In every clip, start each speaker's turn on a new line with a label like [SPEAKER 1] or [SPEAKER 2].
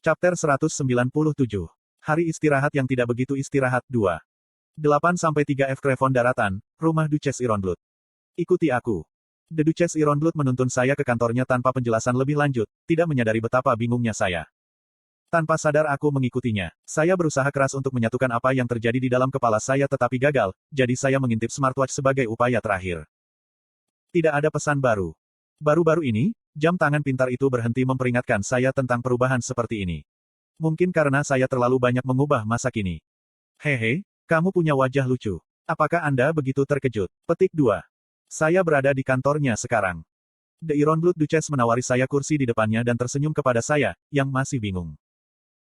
[SPEAKER 1] Chapter 197. Hari istirahat yang tidak begitu istirahat 2. 8-3 F Krevon Daratan, rumah Duchess Ironblood. Ikuti aku. The Duchess Ironblood menuntun saya ke kantornya tanpa penjelasan lebih lanjut, tidak menyadari betapa bingungnya saya. Tanpa sadar aku mengikutinya. Saya berusaha keras untuk menyatukan apa yang terjadi di dalam kepala saya tetapi gagal, jadi saya mengintip smartwatch sebagai upaya terakhir. Tidak ada pesan baru. Baru-baru ini, jam tangan pintar itu berhenti memperingatkan saya tentang perubahan seperti ini. Mungkin karena saya terlalu banyak mengubah masa kini. Hehe, kamu punya wajah lucu. Apakah Anda begitu terkejut? Petik 2. Saya berada di kantornya sekarang. The Ironblood Duchess menawari saya kursi di depannya dan tersenyum kepada saya, yang masih bingung.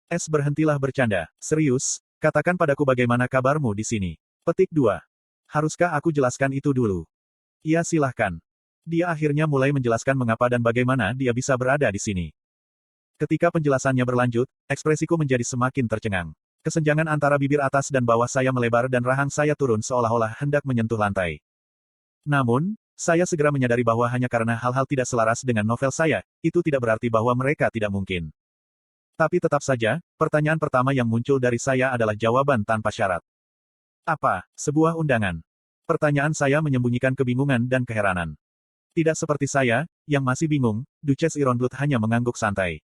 [SPEAKER 1] Berhentilah bercanda. Serius, katakan padaku bagaimana kabarmu di sini. Petik 2. Haruskah aku jelaskan itu dulu? Iya silahkan. Dia akhirnya mulai menjelaskan mengapa dan bagaimana dia bisa berada di sini. Ketika penjelasannya berlanjut, ekspresiku menjadi semakin tercengang. Kesenjangan antara bibir atas dan bawah saya melebar dan rahang saya turun seolah-olah hendak menyentuh lantai. Namun, saya segera menyadari bahwa hanya karena hal-hal tidak selaras dengan novel saya, itu tidak berarti bahwa mereka tidak mungkin. Tapi tetap saja, pertanyaan pertama yang muncul dari saya adalah jawaban tanpa syarat. Apa, sebuah undangan? Pertanyaan saya menyembunyikan kebingungan dan keheranan. Tidak seperti saya, yang masih bingung, Duchess Ironblood hanya mengangguk santai.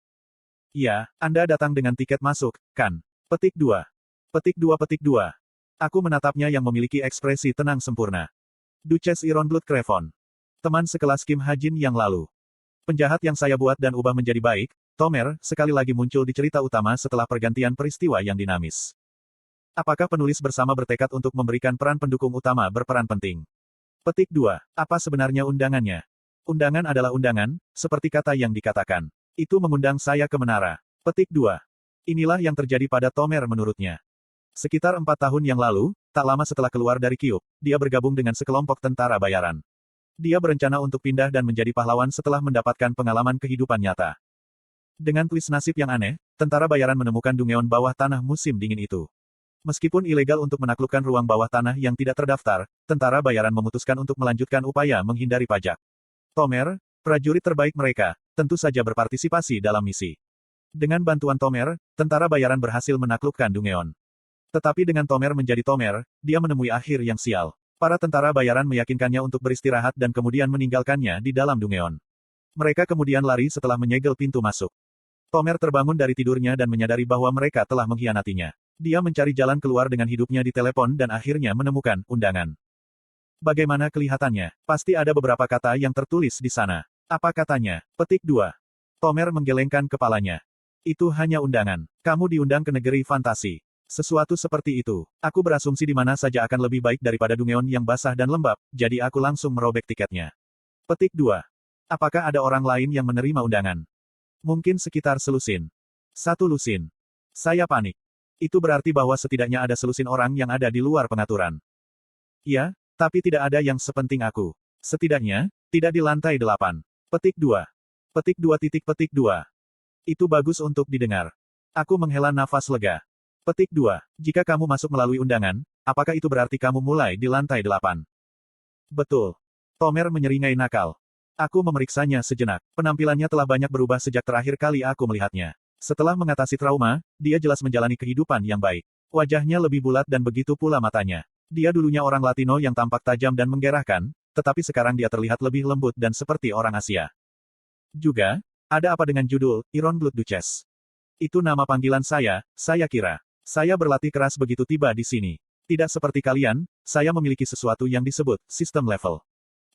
[SPEAKER 1] Iya, Anda datang dengan tiket masuk, kan? Petik 2. Petik 2 Petik 2. Aku menatapnya yang memiliki ekspresi tenang sempurna. Duchess Ironblood Krevon. Teman sekelas Kim Ha-jin yang lalu. Penjahat yang saya buat dan ubah menjadi baik, Tomer, sekali lagi muncul di cerita utama setelah pergantian peristiwa yang dinamis. Apakah penulis bersama bertekad untuk memberikan peran pendukung utama berperan penting? Petik 2. Apa sebenarnya undangannya? Undangan adalah undangan, seperti kata yang dikatakan. Itu mengundang saya ke menara. Petik 2. Inilah yang terjadi pada Tomer menurutnya. Sekitar 4 tahun yang lalu, tak lama setelah keluar dari Kyuup, dia bergabung dengan sekelompok tentara bayaran. Dia berencana untuk pindah dan menjadi pahlawan setelah mendapatkan pengalaman kehidupan nyata. Dengan twist nasib yang aneh, tentara bayaran menemukan Dungeon bawah tanah musim dingin itu. Meskipun ilegal untuk menaklukkan ruang bawah tanah yang tidak terdaftar, tentara bayaran memutuskan untuk melanjutkan upaya menghindari pajak. Tomer, prajurit terbaik mereka, tentu saja berpartisipasi dalam misi. Dengan bantuan Tomer, tentara bayaran berhasil menaklukkan Dungeon. Tetapi dengan Tomer menjadi Tomer, dia menemui akhir yang sial. Para tentara bayaran meyakinkannya untuk beristirahat dan kemudian meninggalkannya di dalam Dungeon. Mereka kemudian lari setelah menyegel pintu masuk. Tomer terbangun dari tidurnya dan menyadari bahwa mereka telah mengkhianatinya. Dia mencari jalan keluar dengan hidupnya di telepon dan akhirnya menemukan undangan. Bagaimana kelihatannya? Pasti ada beberapa kata yang tertulis di sana. Apa katanya? Petik 2. Tomer menggelengkan kepalanya. Itu hanya undangan. Kamu diundang ke negeri fantasi. Sesuatu seperti itu. Aku berasumsi di mana saja akan lebih baik daripada Dungeon yang basah dan lembab, jadi aku langsung merobek tiketnya. Petik 2. Apakah ada orang lain yang menerima undangan? Mungkin sekitar selusin. 1 lusin. Saya panik. Itu berarti bahwa setidaknya ada selusin orang yang ada di luar pengaturan. Ya, tapi tidak ada yang sepenting aku. Setidaknya, tidak di lantai 8. Petik 2. Petik 2 titik petik 2. Itu bagus untuk didengar. Aku menghela nafas lega. Petik 2. Jika kamu masuk melalui undangan, apakah itu berarti kamu mulai di lantai 8? Betul. Tomer menyeringai nakal. Aku memeriksanya sejenak. Penampilannya telah banyak berubah sejak terakhir kali aku melihatnya. Setelah mengatasi trauma, dia jelas menjalani kehidupan yang baik. Wajahnya lebih bulat dan begitu pula matanya. Dia dulunya orang Latino yang tampak tajam dan menggerahkan, tetapi sekarang dia terlihat lebih lembut dan seperti orang Asia. Juga, ada apa dengan judul, Ironblood Duchess? Itu nama panggilan saya kira. Saya berlatih keras begitu tiba di sini. Tidak seperti kalian, saya memiliki sesuatu yang disebut, sistem level.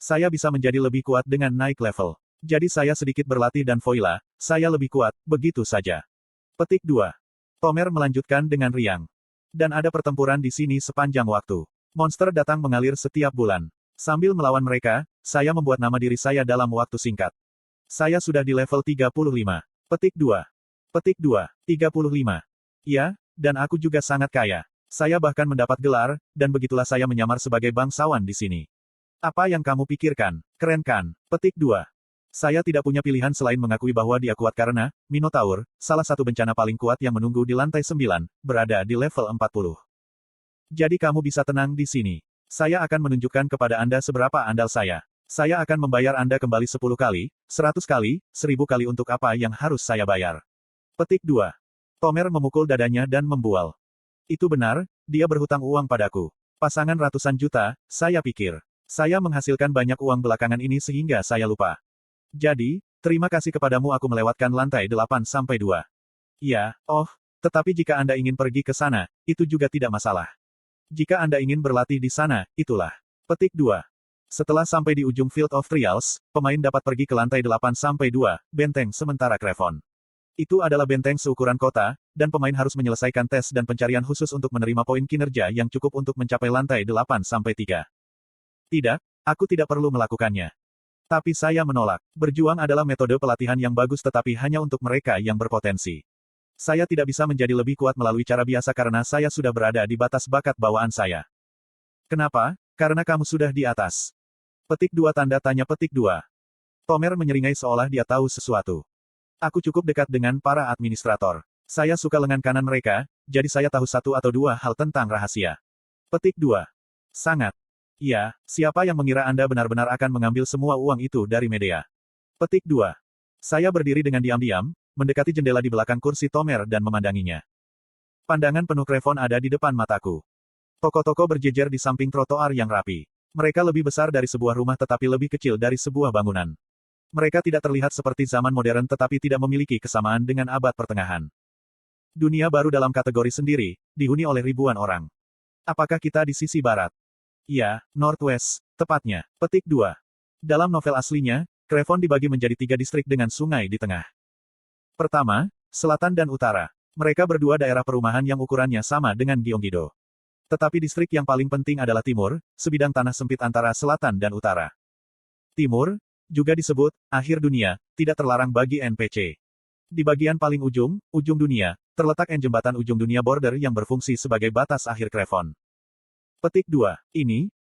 [SPEAKER 1] Saya bisa menjadi lebih kuat dengan naik level. Jadi saya sedikit berlatih dan voila, saya lebih kuat, begitu saja. Petik 2. Tomer melanjutkan dengan riang. Dan ada pertempuran di sini sepanjang waktu. Monster datang mengalir setiap bulan. Sambil melawan mereka, saya membuat nama diri saya dalam waktu singkat. Saya sudah di level 35. Petik 2. Petik 2. 35. Ya, dan aku juga sangat kaya. Saya bahkan mendapat gelar, dan begitulah saya menyamar sebagai bangsawan di sini. Apa yang kamu pikirkan? Keren kan? Petik 2. Saya tidak punya pilihan selain mengakui bahwa dia kuat karena, Minotaur, salah satu bencana paling kuat yang menunggu di lantai 9, berada di level 40. Jadi kamu bisa tenang di sini. Saya akan menunjukkan kepada Anda seberapa andal saya. Saya akan membayar Anda kembali 10 kali, 100 kali, 1000 kali untuk apa yang harus saya bayar. Petik 2. Tomer memukul dadanya dan membual. Itu benar, dia berhutang uang padaku. Pasangan ratusan juta, saya pikir. Saya menghasilkan banyak uang belakangan ini sehingga saya lupa. Jadi, terima kasih kepadamu aku melewatkan lantai 8-2. Ya, tetapi jika Anda ingin pergi ke sana, itu juga tidak masalah. Jika Anda ingin berlatih di sana, itulah. Petik 2. Setelah sampai di ujung Field of Trials, pemain dapat pergi ke lantai 8-2, benteng sementara Crevon. Itu adalah benteng seukuran kota, dan pemain harus menyelesaikan tes dan pencarian khusus untuk menerima poin kinerja yang cukup untuk mencapai lantai 8-3. Tidak, aku tidak perlu melakukannya. Tapi saya menolak. Berjuang adalah metode pelatihan yang bagus tetapi hanya untuk mereka yang berpotensi. Saya tidak bisa menjadi lebih kuat melalui cara biasa karena saya sudah berada di batas bakat bawaan saya. Kenapa? Karena kamu sudah di atas. Petik 2 tanda tanya petik 2. Tomer menyeringai seolah dia tahu sesuatu. Aku cukup dekat dengan para administrator. Saya suka lengan kanan mereka, jadi saya tahu satu atau dua hal tentang rahasia. Petik 2. Sangat. Iya, siapa yang mengira Anda benar-benar akan mengambil semua uang itu dari Medea? Petik 2. Saya berdiri dengan diam-diam, mendekati jendela di belakang kursi Tomer dan memandanginya. Pandangan penuh Crevon ada di depan mataku. Toko-toko berjejer di samping trotoar yang rapi. Mereka lebih besar dari sebuah rumah tetapi lebih kecil dari sebuah bangunan. Mereka tidak terlihat seperti zaman modern tetapi tidak memiliki kesamaan dengan abad pertengahan. Dunia baru dalam kategori sendiri, dihuni oleh ribuan orang. Apakah kita di sisi barat? Iya, Northwest, tepatnya. Petik 2. Dalam novel aslinya, Crevon dibagi menjadi 3 distrik dengan sungai di tengah. Pertama, selatan dan utara. Mereka berdua daerah perumahan yang ukurannya sama dengan Gyeonggi-do. Tetapi distrik yang paling penting adalah timur, sebidang tanah sempit antara selatan dan utara. Timur, juga disebut akhir dunia, tidak terlarang bagi NPC. Di bagian paling ujung dunia, terletak jembatan ujung dunia border yang berfungsi sebagai batas akhir Crevon. Petik 2.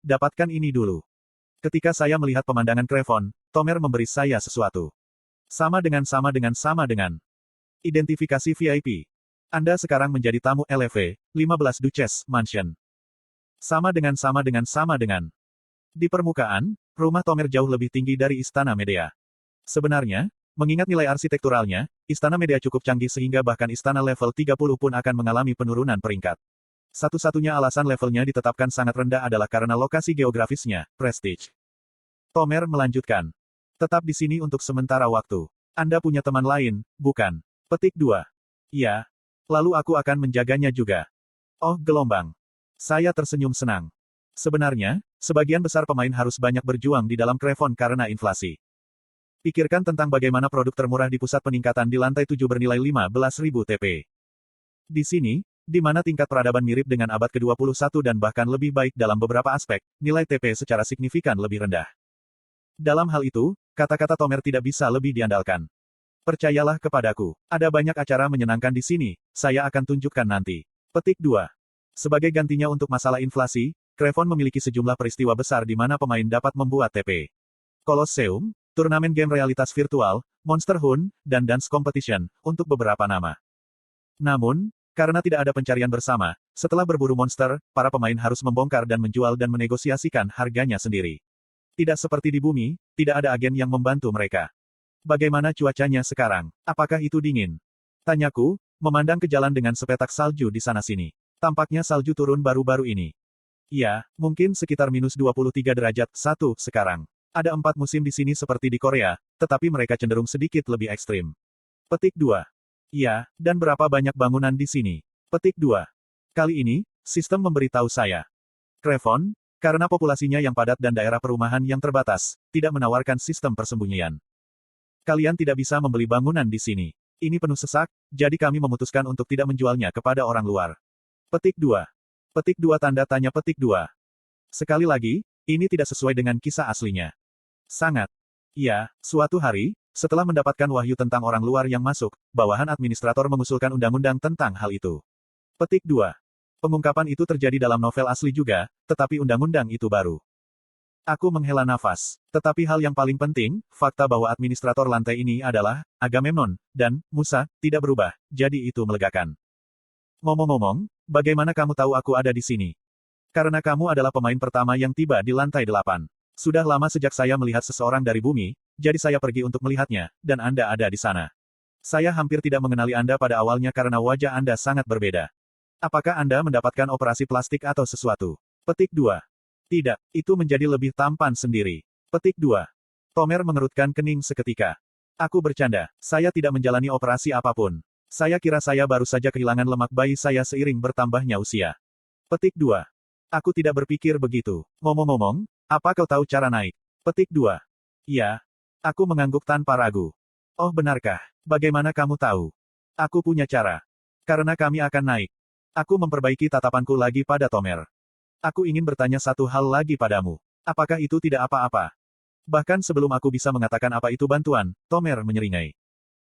[SPEAKER 1] Dapatkan ini dulu. Ketika saya melihat pemandangan Crevon, Tomer memberi saya sesuatu. Sama dengan. Identifikasi VIP. Anda sekarang menjadi tamu LV, 15 Duchess Mansion. Sama dengan. Di permukaan, rumah Tomer jauh lebih tinggi dari Istana Medea. Sebenarnya, mengingat nilai arsitekturalnya, Istana Medea cukup canggih sehingga bahkan istana level 30 pun akan mengalami penurunan peringkat. Satu-satunya alasan levelnya ditetapkan sangat rendah adalah karena lokasi geografisnya, prestige. Tomer melanjutkan. Tetap di sini untuk sementara waktu. Anda punya teman lain, bukan? Petik 2. Iya. Lalu aku akan menjaganya juga. Oh, gelombang. Saya tersenyum senang. Sebenarnya, sebagian besar pemain harus banyak berjuang di dalam Crevon karena inflasi. Pikirkan tentang bagaimana produk termurah di pusat peningkatan di lantai 7 bernilai 15.000 TP. Di sini, di mana tingkat peradaban mirip dengan abad ke-21 dan bahkan lebih baik dalam beberapa aspek, nilai TP secara signifikan lebih rendah. Dalam hal itu, kata-kata Tomer tidak bisa lebih diandalkan. Percayalah kepadaku, ada banyak acara menyenangkan di sini, saya akan tunjukkan nanti. Petik 2. Sebagai gantinya untuk masalah inflasi, Crevon memiliki sejumlah peristiwa besar di mana pemain dapat membuat TP. Colosseum, turnamen game realitas virtual, Monster Hunt, dan Dance Competition, untuk beberapa nama. Namun, karena tidak ada pencarian bersama, setelah berburu monster, para pemain harus membongkar dan menjual dan menegosiasikan harganya sendiri. Tidak seperti di bumi, tidak ada agen yang membantu mereka. Bagaimana cuacanya sekarang? Apakah itu dingin? Tanyaku, memandang ke jalan dengan sepetak salju di sana-sini. Tampaknya salju turun baru-baru ini. Iya, mungkin sekitar -23 derajat, 1 sekarang. Ada 4 musim di sini seperti di Korea, tetapi mereka cenderung sedikit lebih ekstrim. Petik 2. Iya, dan berapa banyak bangunan di sini? Petik 2. Kali ini, sistem memberitahu saya. Crevon, karena populasinya yang padat dan daerah perumahan yang terbatas, tidak menawarkan sistem persembunyian. Kalian tidak bisa membeli bangunan di sini. Ini penuh sesak, jadi kami memutuskan untuk tidak menjualnya kepada orang luar. Petik 2. Petik 2 tanda tanya petik 2. Sekali lagi, ini tidak sesuai dengan kisah aslinya. Sangat. Iya, suatu hari, setelah mendapatkan wahyu tentang orang luar yang masuk, bawahan administrator mengusulkan undang-undang tentang hal itu. Petik 2. Pengungkapan itu terjadi dalam novel asli juga, tetapi undang-undang itu baru. Aku menghela nafas. Tetapi hal yang paling penting, fakta bahwa administrator lantai ini adalah Agamemnon dan Musa tidak berubah, jadi itu melegakan. Ngomong-ngomong, bagaimana kamu tahu aku ada di sini? Karena kamu adalah pemain pertama yang tiba di lantai 8. Sudah lama sejak saya melihat seseorang dari bumi, jadi saya pergi untuk melihatnya, dan Anda ada di sana. Saya hampir tidak mengenali Anda pada awalnya karena wajah Anda sangat berbeda. Apakah Anda mendapatkan operasi plastik atau sesuatu? Petik 2. Tidak, itu menjadi lebih tampan sendiri. Petik 2. Tomer mengerutkan kening seketika. Aku bercanda, saya tidak menjalani operasi apapun. Saya kira saya baru saja kehilangan lemak bayi saya seiring bertambahnya usia. Petik 2. Aku tidak berpikir begitu. Ngomong-ngomong, apa kau tahu cara naik? Petik 2. Ya. Aku mengangguk tanpa ragu. Oh benarkah? Bagaimana kamu tahu? Aku punya cara. Karena kami akan naik. Aku memperbaiki tatapanku lagi pada Tomer. Aku ingin bertanya satu hal lagi padamu. Apakah itu tidak apa-apa? Bahkan sebelum aku bisa mengatakan apa itu bantuan, Tomer menyeringai.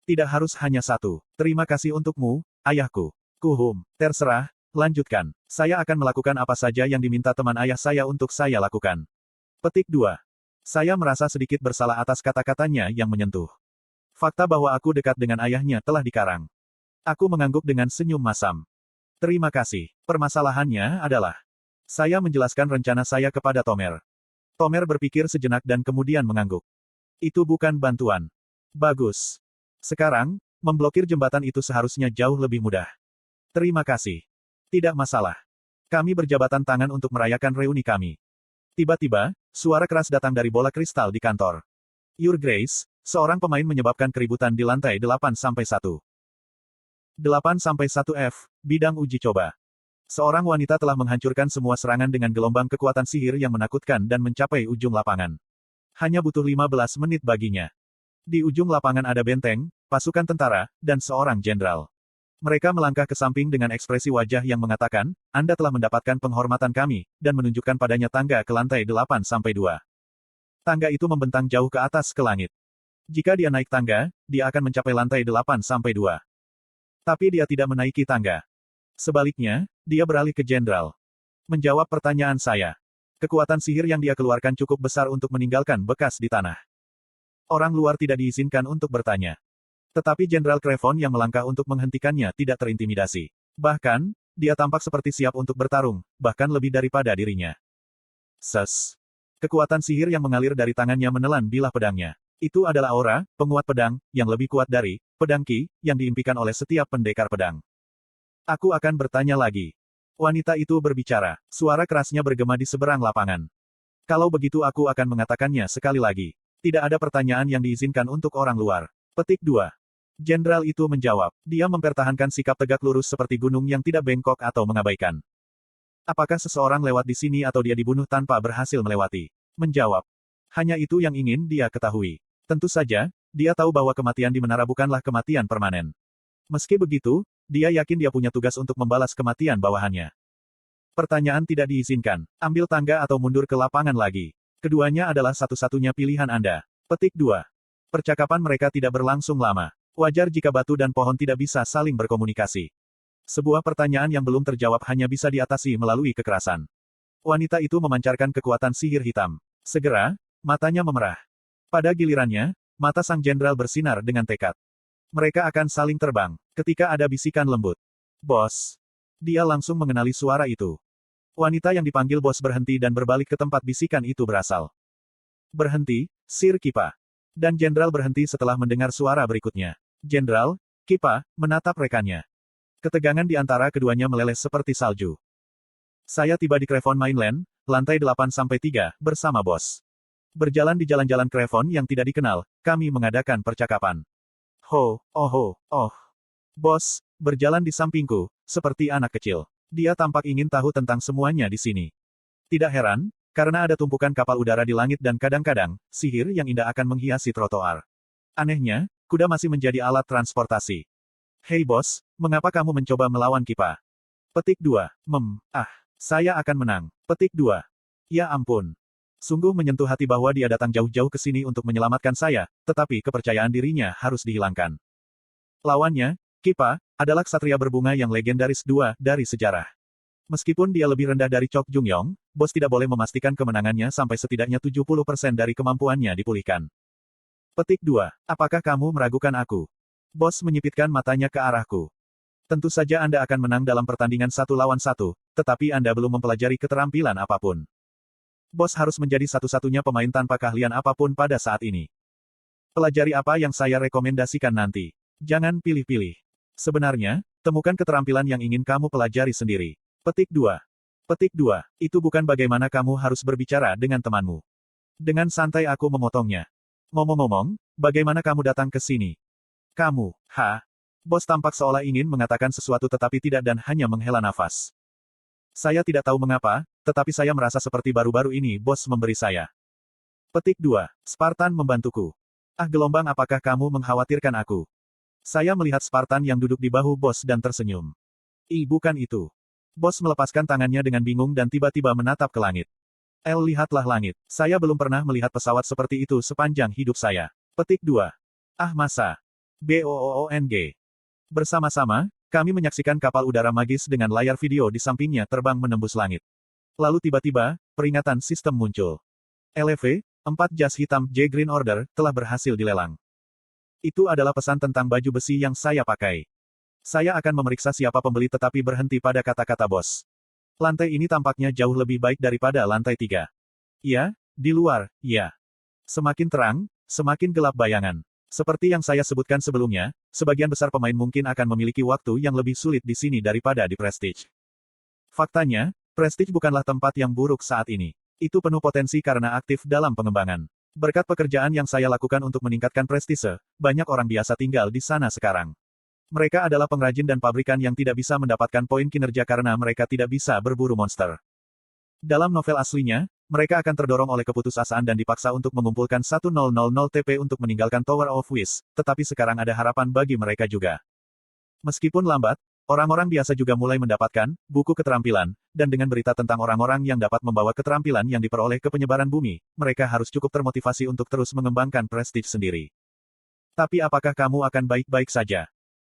[SPEAKER 1] Tidak harus hanya satu. Terima kasih untukmu, ayahku. Kuhum, terserah, lanjutkan. Saya akan melakukan apa saja yang diminta teman ayah saya untuk saya lakukan. Petik 2. Saya merasa sedikit bersalah atas kata-katanya yang menyentuh. Fakta bahwa aku dekat dengan ayahnya telah dikarang. Aku mengangguk dengan senyum masam. Terima kasih. Permasalahannya adalah, saya menjelaskan rencana saya kepada Tomer. Tomer berpikir sejenak dan kemudian mengangguk. Itu bukan bantuan. Bagus. Sekarang, memblokir jembatan itu seharusnya jauh lebih mudah. Terima kasih. Tidak masalah. Kami berjabatan tangan untuk merayakan reuni kami. Tiba-tiba, suara keras datang dari bola kristal di kantor. Your Grace, seorang pemain menyebabkan keributan di lantai 8-1. 8-1F, bidang uji coba. Seorang wanita telah menghancurkan semua serangan dengan gelombang kekuatan sihir yang menakutkan dan mencapai ujung lapangan. Hanya butuh 15 menit baginya. Di ujung lapangan ada benteng, pasukan tentara, dan seorang jenderal. Mereka melangkah ke samping dengan ekspresi wajah yang mengatakan, Anda telah mendapatkan penghormatan kami, dan menunjukkan padanya tangga ke lantai 8-2. Tangga itu membentang jauh ke atas ke langit. Jika dia naik tangga, dia akan mencapai lantai 8-2. Tapi dia tidak menaiki tangga. Sebaliknya, dia beralih ke jenderal. Menjawab pertanyaan saya. Kekuatan sihir yang dia keluarkan cukup besar untuk meninggalkan bekas di tanah. Orang luar tidak diizinkan untuk bertanya. Tetapi Jenderal Crevon yang melangkah untuk menghentikannya tidak terintimidasi. Bahkan, dia tampak seperti siap untuk bertarung, bahkan lebih daripada dirinya. Ses. Kekuatan sihir yang mengalir dari tangannya menelan bilah pedangnya. Itu adalah aura, penguat pedang, yang lebih kuat dari pedang Ki, yang diimpikan oleh setiap pendekar pedang. Aku akan bertanya lagi. Wanita itu berbicara, suara kerasnya bergema di seberang lapangan. Kalau begitu aku akan mengatakannya sekali lagi. Tidak ada pertanyaan yang diizinkan untuk orang luar. Petik 2. Jenderal itu menjawab. Dia mempertahankan sikap tegak lurus seperti gunung yang tidak bengkok atau mengabaikan. Apakah seseorang lewat di sini atau dia dibunuh tanpa berhasil melewati? Menjawab. Hanya itu yang ingin dia ketahui. Tentu saja, dia tahu bahwa kematian di menara bukanlah kematian permanen. Meski begitu, dia yakin dia punya tugas untuk membalas kematian bawahannya. Pertanyaan tidak diizinkan. Ambil tangga atau mundur ke lapangan lagi. Keduanya adalah satu-satunya pilihan Anda. Petik 2. Percakapan mereka tidak berlangsung lama. Wajar jika batu dan pohon tidak bisa saling berkomunikasi. Sebuah pertanyaan yang belum terjawab hanya bisa diatasi melalui kekerasan. Wanita itu memancarkan kekuatan sihir hitam. Segera, matanya memerah. Pada gilirannya, mata sang jenderal bersinar dengan tekad. Mereka akan saling terbang, ketika ada bisikan lembut. Bos. Dia langsung mengenali suara itu. Wanita yang dipanggil bos berhenti dan berbalik ke tempat bisikan itu berasal. Berhenti, Sir Kipa. Dan jenderal berhenti setelah mendengar suara berikutnya. Jenderal, Kipa, menatap rekannya. Ketegangan di antara keduanya meleleh seperti salju. Saya tiba di Crevon Mainland, lantai 8-3, bersama bos. Berjalan di jalan-jalan Crevon yang tidak dikenal, kami mengadakan percakapan. Oh. Bos, berjalan di sampingku, seperti anak kecil. Dia tampak ingin tahu tentang semuanya di sini. Tidak heran, karena ada tumpukan kapal udara di langit dan kadang-kadang, sihir yang indah akan menghiasi trotoar. Anehnya, kuda masih menjadi alat transportasi. Hei bos, mengapa kamu mencoba melawan Kipa? Petik 2. Saya akan menang. Petik 2. Ya ampun. Sungguh menyentuh hati bahwa dia datang jauh-jauh ke sini untuk menyelamatkan saya, tetapi kepercayaan dirinya harus dihilangkan. Lawannya, Kipa, adalah ksatria berbunga yang legendaris dari sejarah. Meskipun dia lebih rendah dari Chok Jung-yong, bos tidak boleh memastikan kemenangannya sampai setidaknya 70% dari kemampuannya dipulihkan. Petik 2. Apakah kamu meragukan aku? Bos menyipitkan matanya ke arahku. Tentu saja Anda akan menang dalam pertandingan 1 lawan 1, tetapi Anda belum mempelajari keterampilan apapun. Bos harus menjadi satu-satunya pemain tanpa keahlian apapun pada saat ini. Pelajari apa yang saya rekomendasikan nanti. Jangan pilih-pilih. Sebenarnya, temukan keterampilan yang ingin kamu pelajari sendiri. Petik 2. Petik 2. Itu bukan bagaimana kamu harus berbicara dengan temanmu. Dengan santai aku memotongnya. Ngomong-ngomong, bagaimana kamu datang ke sini? Kamu, Bos tampak seolah ingin mengatakan sesuatu tetapi tidak dan hanya menghela nafas. Saya tidak tahu mengapa, tetapi saya merasa seperti baru-baru ini bos memberi saya. Petik 2. Spartan membantuku. Gelombang, apakah kamu mengkhawatirkan aku? Saya melihat Spartan yang duduk di bahu bos dan tersenyum. Bukan itu. Bos melepaskan tangannya dengan bingung dan tiba-tiba menatap ke langit. Lihatlah langit. Saya belum pernah melihat pesawat seperti itu sepanjang hidup saya. Petik 2. Masa. BOOONG. Bersama-sama, kami menyaksikan kapal udara magis dengan layar video di sampingnya terbang menembus langit. Lalu tiba-tiba, peringatan sistem muncul. LV, 4 jas hitam J Green Order, telah berhasil dilelang. Itu adalah pesan tentang baju besi yang saya pakai. Saya akan memeriksa siapa pembeli tetapi berhenti pada kata-kata bos. Lantai ini tampaknya jauh lebih baik daripada lantai 3. Ya, di luar, ya. Semakin terang, semakin gelap bayangan. Seperti yang saya sebutkan sebelumnya, sebagian besar pemain mungkin akan memiliki waktu yang lebih sulit di sini daripada di Prestige. Faktanya, Prestige bukanlah tempat yang buruk saat ini. Itu penuh potensi karena aktif dalam pengembangan. Berkat pekerjaan yang saya lakukan untuk meningkatkan prestise, banyak orang biasa tinggal di sana sekarang. Mereka adalah pengrajin dan pabrikan yang tidak bisa mendapatkan poin kinerja karena mereka tidak bisa berburu monster. Dalam novel aslinya, mereka akan terdorong oleh keputusasaan dan dipaksa untuk mengumpulkan 1000 TP untuk meninggalkan Tower of Wish, tetapi sekarang ada harapan bagi mereka juga. Meskipun lambat, orang-orang biasa juga mulai mendapatkan buku keterampilan, dan dengan berita tentang orang-orang yang dapat membawa keterampilan yang diperoleh ke penyebaran bumi, mereka harus cukup termotivasi untuk terus mengembangkan prestige sendiri. Tapi apakah kamu akan baik-baik saja?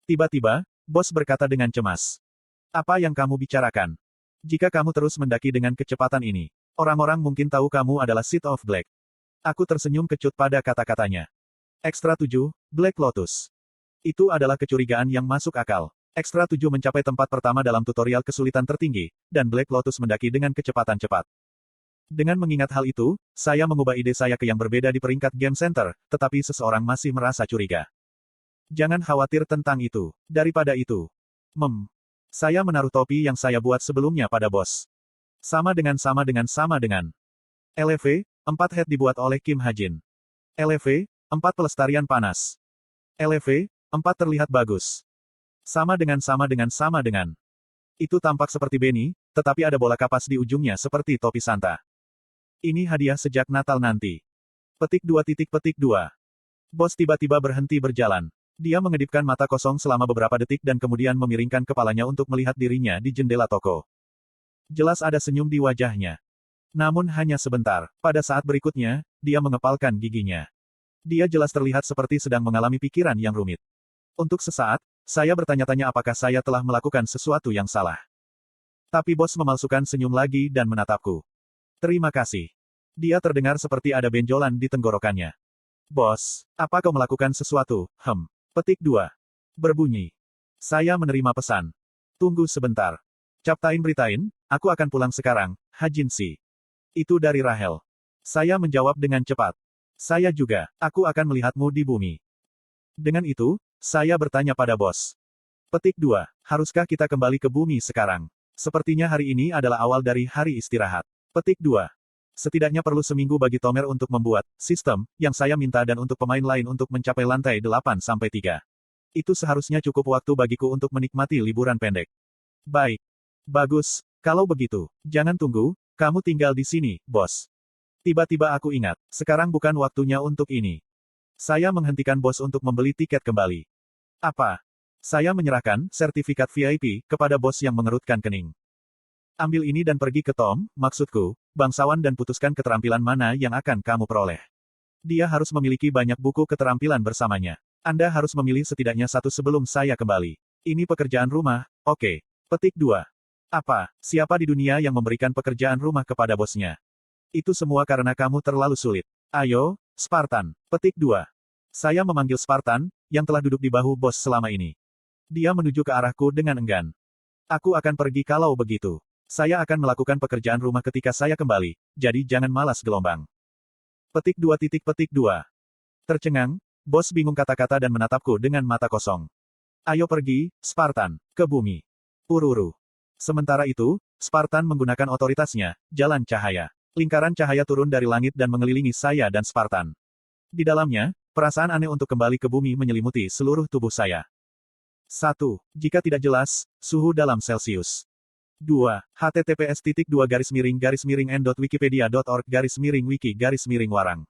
[SPEAKER 1] Tiba-tiba, bos berkata dengan cemas. Apa yang kamu bicarakan? Jika kamu terus mendaki dengan kecepatan ini, orang-orang mungkin tahu kamu adalah Seed of Black. Aku tersenyum kecut pada kata-katanya. Ekstra 7, Black Lotus. Itu adalah kecurigaan yang masuk akal. Ekstra 7 mencapai tempat pertama dalam tutorial kesulitan tertinggi, dan Black Lotus mendaki dengan kecepatan cepat. Dengan mengingat hal itu, saya mengubah ide saya ke yang berbeda di peringkat Game Center, tetapi seseorang masih merasa curiga. Jangan khawatir tentang itu. Daripada itu. Saya menaruh topi yang saya buat sebelumnya pada bos. Sama dengan. LV, 4 head dibuat oleh Kim Hajin. LV, 4 pelestarian panas. LV, 4 terlihat bagus. Sama dengan. Itu tampak seperti Benny, tetapi ada bola kapas di ujungnya seperti topi Santa. Ini hadiah sejak Natal nanti. Petik 2. Bos tiba-tiba berhenti berjalan. Dia mengedipkan mata kosong selama beberapa detik dan kemudian memiringkan kepalanya untuk melihat dirinya di jendela toko. Jelas ada senyum di wajahnya. Namun hanya sebentar. Pada saat berikutnya, dia mengepalkan giginya. Dia jelas terlihat seperti sedang mengalami pikiran yang rumit. Untuk sesaat, saya bertanya-tanya apakah saya telah melakukan sesuatu yang salah. Tapi bos memalsukan senyum lagi dan menatapku. Terima kasih. Dia terdengar seperti ada benjolan di tenggorokannya. Bos, apa kau melakukan sesuatu? Petik 2. Berbunyi. Saya menerima pesan. Tunggu sebentar. Captain Britain, aku akan pulang sekarang, Hajin Si. Itu dari Rahel. Saya menjawab dengan cepat. Saya juga, aku akan melihatmu di bumi. Dengan itu, saya bertanya pada bos. Petik 2. Haruskah kita kembali ke bumi sekarang? Sepertinya hari ini adalah awal dari hari istirahat. Petik 2. Setidaknya perlu seminggu bagi Tomer untuk membuat sistem yang saya minta dan untuk pemain lain untuk mencapai lantai 8-3. Itu seharusnya cukup waktu bagiku untuk menikmati liburan pendek. Baik. Bagus, kalau begitu, jangan tunggu, kamu tinggal di sini, bos. Tiba-tiba aku ingat, sekarang bukan waktunya untuk ini. Saya menghentikan bos untuk membeli tiket kembali. Apa? Saya menyerahkan sertifikat VIP kepada bos yang mengerutkan kening. Ambil ini dan pergi ke Tom, maksudku, bangsawan dan putuskan keterampilan mana yang akan kamu peroleh. Dia harus memiliki banyak buku keterampilan bersamanya. Anda harus memilih setidaknya satu sebelum saya kembali. Ini pekerjaan rumah, oke. Petik 2. Apa, siapa di dunia yang memberikan pekerjaan rumah kepada bosnya? Itu semua karena kamu terlalu sulit. Ayo, Spartan. Petik 2. Saya memanggil Spartan, yang telah duduk di bahu bos selama ini. Dia menuju ke arahku dengan enggan. Aku akan pergi kalau begitu. Saya akan melakukan pekerjaan rumah ketika saya kembali, jadi jangan malas gelombang. Petik 2. Tercengang, Bos bingung kata-kata dan menatapku dengan mata kosong. Ayo pergi, Spartan, ke bumi. Ururu. Sementara itu, Spartan menggunakan otoritasnya, jalan cahaya. Lingkaran cahaya turun dari langit dan mengelilingi saya dan Spartan. Di dalamnya, perasaan aneh untuk kembali ke bumi menyelimuti seluruh tubuh saya. 1. Jika tidak jelas, suhu dalam Celcius. 2. https://n.wikipedia.org/wiki-warang